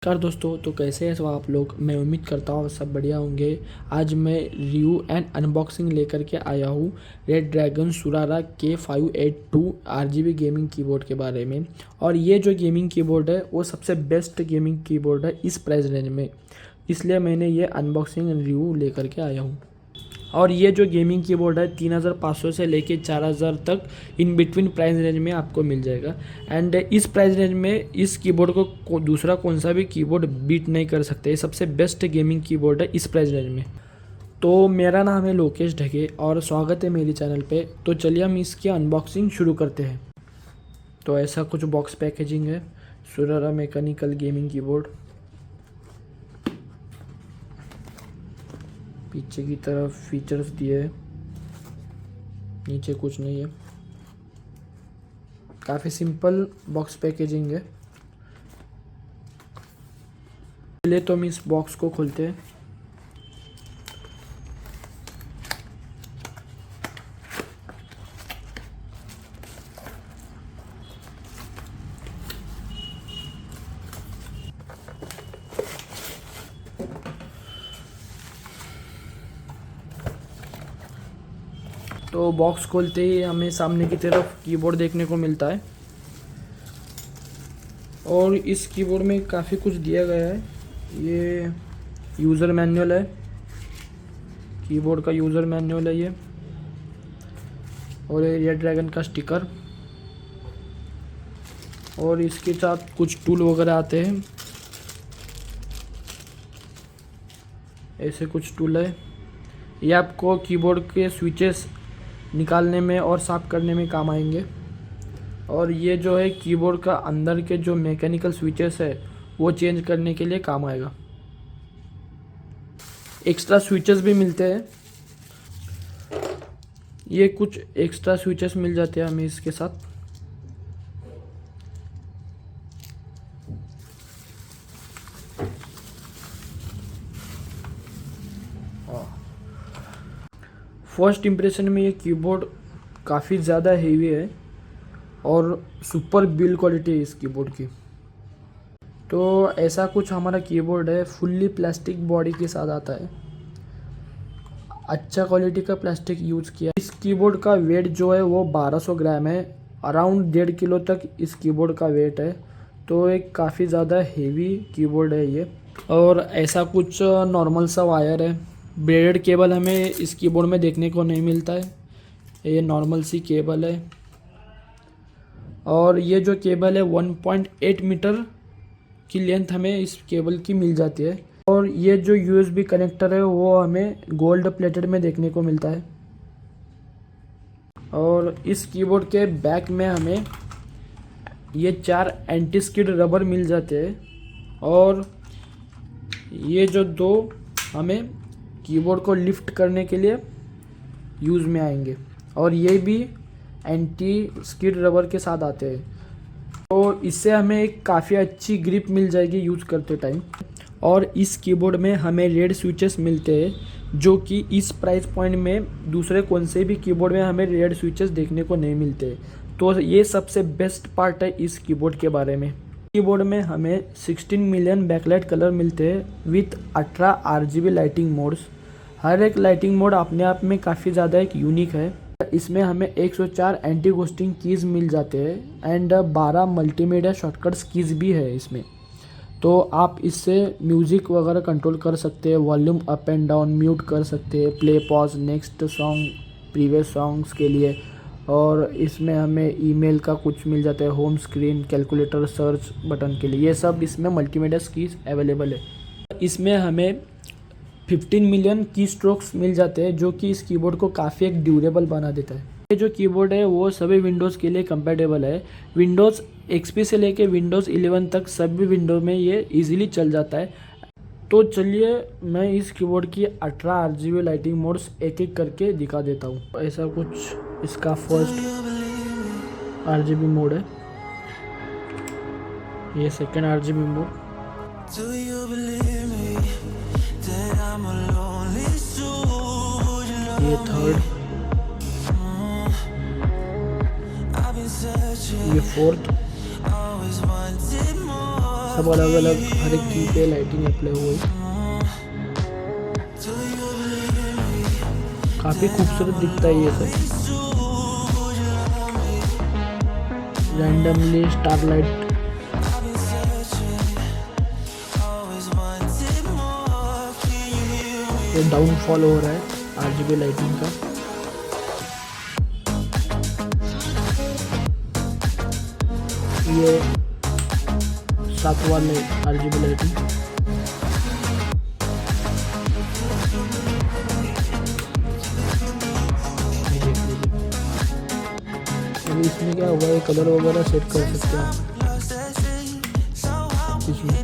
नमस्कार दोस्तों, तो कैसे हैं सब आप लोग। मैं उम्मीद करता हूँ सब बढ़िया होंगे। आज मैं रिव्यू एंड अनबॉक्सिंग लेकर के आया हूँ Redragon Surara K582 RGB gaming keyboard के बारे में। और ये जो गेमिंग कीबोर्ड है वो सबसे बेस्ट गेमिंग कीबोर्ड है इस प्राइस रेंज में, इसलिए मैंने ये अनबॉक्सिंग रिव्यू लेकर के आया हूँ। और ये जो गेमिंग कीबोर्ड है 3500 से लेके 4000 तक इन बिटवीन प्राइस रेंज में आपको मिल जाएगा। एंड इस प्राइस रेंज में इस कीबोर्ड को दूसरा कौन सा भी कीबोर्ड बीट नहीं कर सकते। ये सबसे बेस्ट गेमिंग कीबोर्ड है इस प्राइस रेंज में। तो मेरा नाम है लोकेश ढगे और स्वागत है मेरे चैनल पे। तो चलिए हम इसकी अनबॉक्सिंग शुरू करते हैं। तो ऐसा कुछ बॉक्स पैकेजिंग है सुरारा मैकेनिकल गेमिंग कीबोर्ड। पीछे की तरफ फीचर्स दिए हैं, नीचे कुछ नहीं है। काफ़ी सिंपल बॉक्स पैकेजिंग है। पहले तो हम इस बॉक्स को खोलते हैं। तो बॉक्स खोलते ही हमें सामने की तरफ कीबोर्ड देखने को मिलता है और इस कीबोर्ड में काफ़ी कुछ दिया गया है। ये यूज़र मैनुअल है, कीबोर्ड का यूज़र मैनुअल है ये। और ये रेड ड्रैगन का स्टिकर और इसके साथ कुछ टूल वगैरह आते हैं। ऐसे कुछ टूल है, ये आपको कीबोर्ड के स्विचेस निकालने में और साफ़ करने में काम आएंगे। और ये जो है कीबोर्ड का अंदर के जो मैकेनिकल स्विचेस है वो चेंज करने के लिए काम आएगा। एक्स्ट्रा स्विचेस भी मिलते हैं, ये कुछ एक्स्ट्रा स्विचेस मिल जाते हैं हमें इसके साथ। फर्स्ट इम्प्रेशन में ये कीबोर्ड काफ़ी ज़्यादा हेवी है और सुपर बिल्ड क्वालिटी है इस कीबोर्ड की। तो ऐसा कुछ हमारा कीबोर्ड है, फुल्ली प्लास्टिक बॉडी के साथ आता है। अच्छा क्वालिटी का प्लास्टिक यूज़ किया। इस कीबोर्ड का वेट जो है वो 1200 ग्राम है, अराउंड 1.5 किलो तक इस कीबोर्ड का वेट है। तो एक काफ़ी ज़्यादा हेवी कीबोर्ड है ये। और ऐसा कुछ नॉर्मल सा वायर है, ब्रेडेड केबल हमें इस कीबोर्ड में देखने को नहीं मिलता है। ये नॉर्मल सी केबल है और ये जो केबल है 1.8 मीटर की लेंथ हमें इस केबल की मिल जाती है। और ये जो USB कनेक्टर है वो हमें गोल्ड प्लेटेड में देखने को मिलता है। और इस कीबोर्ड के बैक में हमें ये 4 एंटी स्किड रबर मिल जाते हैं। और ये जो 2 हमें कीबोर्ड को लिफ्ट करने के लिए यूज़ में आएंगे और ये भी एंटी स्किड रबर के साथ आते हैं। तो इससे हमें एक काफ़ी अच्छी ग्रिप मिल जाएगी यूज़ करते टाइम। और इस कीबोर्ड में हमें रेड स्विचेस मिलते हैं जो कि इस प्राइस पॉइंट में दूसरे कौन से भी कीबोर्ड में हमें रेड स्विचेस देखने को नहीं मिलते। तो ये सबसे बेस्ट पार्ट है इस कीबोर्ड के बारे में। कीबोर्ड में हमें 16 मिलियन बैकलाइट कलर मिलते हैं विथ 18 RGB लाइटिंग मोड्स। हर एक लाइटिंग मोड अपने आप में काफ़ी ज़्यादा एक यूनिक है। इसमें हमें 104 एंटी घोस्टिंग कीज़ मिल जाते हैं एंड 12 मल्टीमीडिया शॉर्टकट्स कीज़ भी है इसमें। तो आप इससे म्यूज़िक वगैरह कंट्रोल कर सकते हैं, volume up and down mute कर सकते हैं, play pause next song previous songs के लिए। और इसमें हमें ईमेल का कुछ मिल जाता है, home screen, calculator, search button के लिए। ये सब इसमें मल्टीमीडिया कीज़ अवेलेबल है। इसमें हमें 15 मिलियन की स्ट्रोक्स मिल जाते हैं जो कि इस कीबोर्ड को काफ़ी एक ड्यूरेबल बना देता है। ये जो कीबोर्ड है वो सभी विंडोज़ के लिए कंपैटिबल है। विंडोज़ XP से लेके विंडोज़ 11 तक सभी विंडो में ये इजीली चल जाता है। तो चलिए मैं इस कीबोर्ड की 18 RGB लाइटिंग मोड्स एक एक करके दिखा देता हूँ। ऐसा कुछ इसका फर्स्ट RGB मोड है, ये सेकेंड RGB मोड, ये थर्ड, ये फोर्थ, सब अलग अलग हर एक की पे लाइटिंग अप्लाई हुई। काफ़ी खूबसूरत दिखता है ये सब। रैंडमली स्टारलाइट, ये डाउनफॉल हो रहा है आरजीबी लाइटिंग का। ये 7 वाले आरजीबी लाइटिंग। अभी इसमें क्या हुआ है, कलर वगैरह सेट कर सकते हैं इसमें।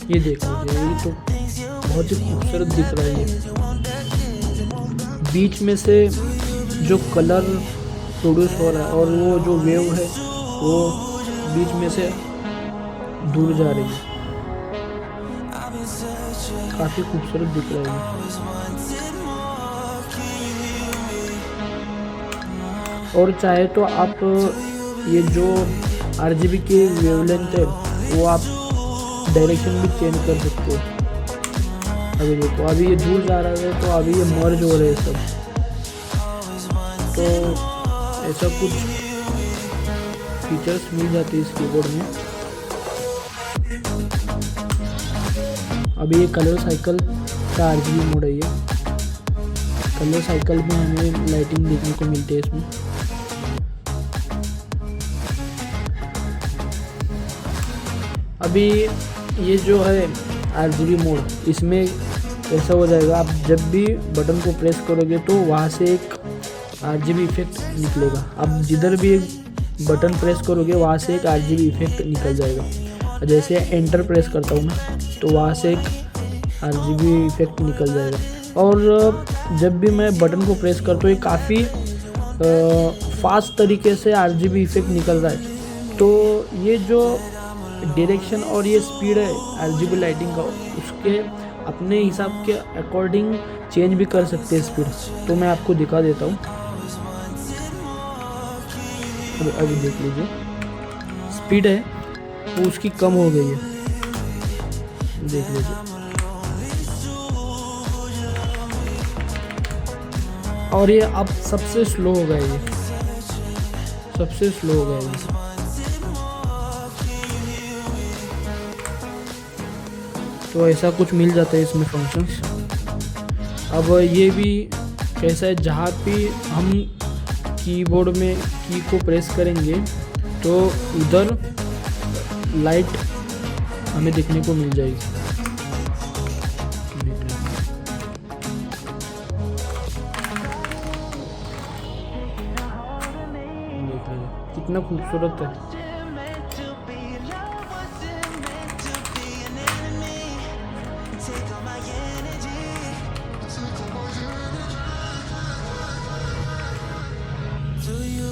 ये देख लीजिए, ये तो बहुत ही खूबसूरत दिख रहा है। ये बीच में से जो कलर प्रोड्यूस हो रहा है और वो जो वेव है वो बीच में से दूर जा रही है, काफ़ी खूबसूरत दिख रहा है। और चाहे तो आप ये जो आरजीबी की वेवलेंथ है वो आप डायरेक्शन भी चेंज कर सकते हो। अभी देखो, अभी ये दूर जा रहा है तो अभी ये मर्ज हो रहे हैं सब, तो ऐसा कुछ फीचर्स मिल जाते हैं इस कीबोर्ड में। अभी ये कलर साइकिल का आरजीबी मोड है। ये कलर साइकिल में हमें लाइटिंग देखने को मिलती है इसमें। अभी ये जो है आरजीबी मोड, इसमें ऐसा हो जाएगा, आप जब भी बटन को प्रेस करोगे तो वहाँ से एक आरजीबी इफेक्ट निकलेगा। आप जिधर भी एक बटन प्रेस करोगे वहाँ से एक आरजीबी इफेक्ट निकल जाएगा। जैसे एंटर प्रेस करता हूँ मैं तो वहाँ से एक आरजीबी इफेक्ट निकल जाएगा। और जब भी मैं बटन को प्रेस करता हूँ ये काफ़ी फास्ट तरीके से आरजीबी इफेक्ट निकल रहा है। तो ये जो डायरेक्शन और ये स्पीड है आरजीबी लाइटिंग का, उसके अपने हिसाब के अकॉर्डिंग चेंज भी कर सकते हैं स्पीड। तो मैं आपको दिखा देता हूँ। अभी देख लीजिए, स्पीड है वो उसकी कम हो गई है, देख लीजिए। और ये अब सबसे स्लो हो गया, ये सबसे स्लो हो गया ये। तो ऐसा कुछ मिल जाता है इसमें फंक्शंस। अब ये भी कैसा है, जहाँ भी हम कीबोर्ड में की को प्रेस करेंगे तो उधर लाइट हमें देखने को मिल जाएगी। कितना खूबसूरत है।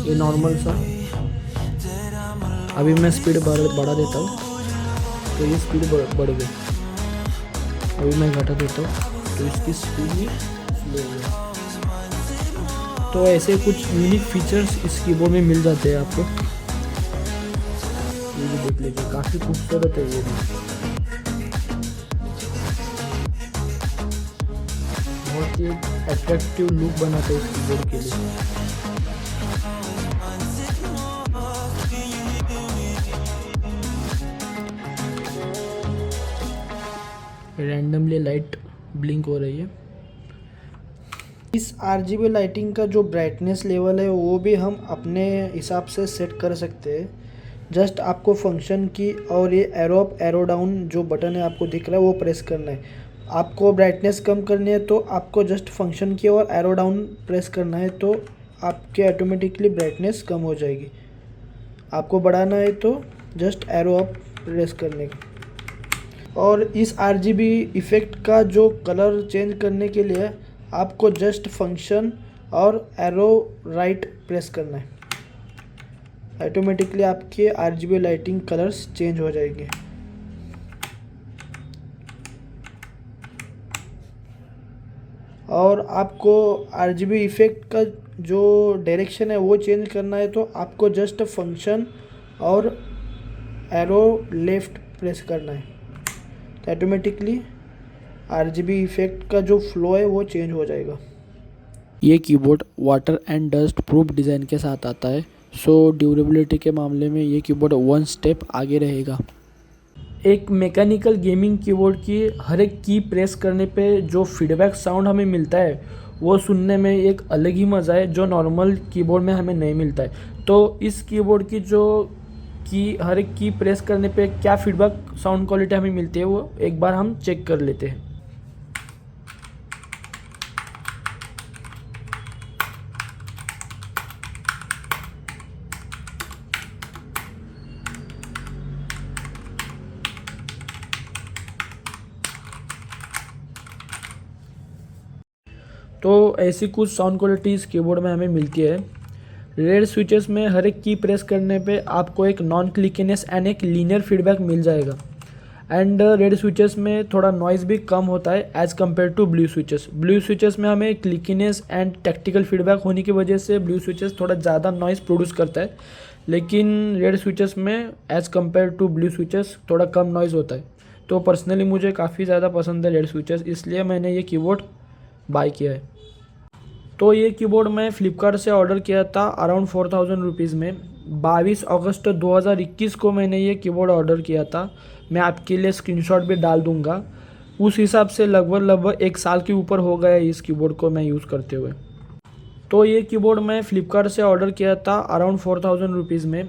ये नॉर्मल सा, अभी मैं स्पीड बढ़ा देता हूँ तो ये स्पीड बढ़ गई। अभी मैं घटा देता हूँ तो इसकी स्पीड भी स्लो हो गई। तो ऐसे कुछ यूनिक फीचर्स इस कीबोर्ड में मिल जाते हैं आपको। ये भी देख लीजिए, काफ़ी खूबसूरत है ये भी, बहुत ही अट्रैक्टिव लुक बनाता है इस कीबोर्ड के लिए। रैंडमली लाइट ब्लिंक हो रही है। इस आरजीबी लाइटिंग का जो ब्राइटनेस लेवल है वो भी हम अपने हिसाब से सेट कर सकते हैं। जस्ट आपको फंक्शन की और ये एरो अप एरो डाउन जो बटन है आपको दिख रहा है वो प्रेस करना है। आपको ब्राइटनेस कम करनी है तो आपको जस्ट फंक्शन की और एरो डाउन प्रेस करना है, तो आपके ऑटोमेटिकली ब्राइटनेस कम हो जाएगी। आपको बढ़ाना है तो जस्ट एरो अप प्रेस करने का। और इस आरजीबी इफ़ेक्ट का जो कलर चेंज करने के लिए आपको जस्ट फंक्शन और एरो राइट प्रेस करना है, ऑटोमेटिकली आपके आरजीबी लाइटिंग कलर्स चेंज हो जाएंगे। और आपको RGB इफ़ेक्ट का जो डायरेक्शन है वो चेंज करना है तो आपको जस्ट फंक्शन और एरो लेफ्ट प्रेस करना है तो ऑटोमेटिकली RGB इफ़ेक्ट का जो फ्लो है वो चेंज हो जाएगा। ये keyboard water and dust proof design के साथ आता है, सो ड्यूरेबिलिटी के मामले में ये कीबोर्ड 1 स्टेप आगे रहेगा। एक मैकेनिकल गेमिंग कीबोर्ड की हर एक की प्रेस करने पे जो फीडबैक साउंड हमें मिलता है वो सुनने में एक अलग ही मज़ा है जो नॉर्मल कीबोर्ड में हमें नहीं मिलता है। तो इस कीबोर्ड की जो हर एक की प्रेस करने पे क्या फीडबैक साउंड क्वालिटी हमें मिलती है वो एक बार हम चेक कर लेते हैं। तो ऐसी कुछ साउंड क्वालिटी इस कीबोर्ड में हमें मिलती है। रेड स्विचेस में हर एक की प्रेस करने पे आपको एक नॉन क्लिकीनेस एंड एक लीनियर फीडबैक मिल जाएगा। एंड रेड स्विचेस में थोड़ा नॉइज़ भी कम होता है as compare to blue switches. Blue switches में हमें क्लिकीनेस एंड टैक्टिकल फीडबैक होने की वजह से ब्लू स्विचेस थोड़ा ज़्यादा नॉइज़ प्रोड्यूस करता है, लेकिन रेड स्विचेस में as compare to blue switches थोड़ा कम नॉइज़ होता है। तो पर्सनली मुझे काफ़ी ज़्यादा पसंद है रेड स्विचेस, इसलिए मैंने ये कीबोर्ड बाय किया है। तो ये कीबोर्ड मैं फ़्लिपकार्ट से ऑर्डर किया था अराउंड 4000 रुपीज़ में। 22 अगस्त 2021 को मैंने ये कीबोर्ड ऑर्डर किया था। मैं आपके लिए स्क्रीनशॉट भी डाल दूंगा। उस हिसाब से लगभग 1 साल के ऊपर हो गया इस कीबोर्ड को मैं यूज़ करते हुए। तो ये कीबोर्ड मैं फ़्लिपकार्ट से ऑर्डर किया था अराउंड 4000 रुपीज़ में।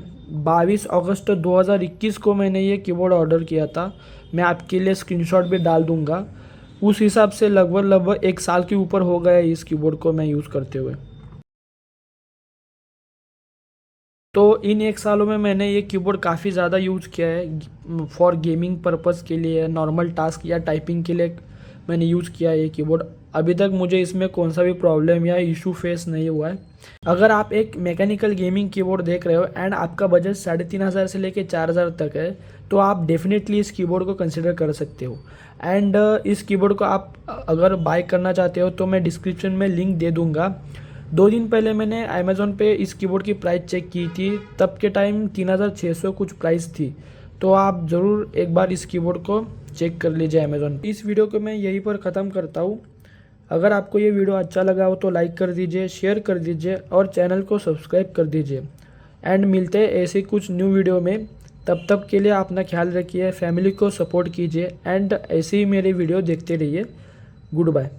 22 अगस्त 2021 को मैंने ये कीबोर्ड ऑर्डर किया था। मैं आपके लिए स्क्रीनशॉट भी डाल दूंगा। उस हिसाब से लगभग 1 साल के ऊपर हो गया इस कीबोर्ड को मैं यूज़ करते हुए। तो इन 1 सालों में मैंने ये कीबोर्ड काफ़ी ज़्यादा यूज़ किया है फॉर गेमिंग पर्पज़ के लिए, नॉर्मल टास्क या टाइपिंग के लिए मैंने यूज़ किया है ये कीबोर्ड। अभी तक मुझे इसमें कौन सा भी प्रॉब्लम या इशू फेस नहीं हुआ है। अगर आप एक मैकेनिकल गेमिंग कीबोर्ड देख रहे हो एंड आपका बजट 3500 से लेके 4000 तक है तो आप डेफिनेटली इस कीबोर्ड को कंसिडर कर सकते हो। एंड इस कीबोर्ड को आप अगर बाय करना चाहते हो तो मैं डिस्क्रिप्शन में लिंक दे दूँगा। 2 दिन पहले मैंने अमेज़ॉन पे इस कीबोर्ड की प्राइस चेक की थी, तब के टाइम 3600 कुछ प्राइस थी। तो आप ज़रूर एक बार इस कीबोर्ड को चेक कर लीजिए अमेज़ॉन। इस वीडियो को मैं यहीं पर ख़त्म करता हूँ। अगर आपको ये वीडियो अच्छा लगा हो तो लाइक कर दीजिए, शेयर कर दीजिए और चैनल को सब्सक्राइब कर दीजिए। एंड मिलते हैं ऐसे कुछ न्यू वीडियो में। तब तक के लिए अपना ख्याल रखिए, फैमिली को सपोर्ट कीजिए एंड ऐसे ही मेरे वीडियो देखते रहिए। Good bye.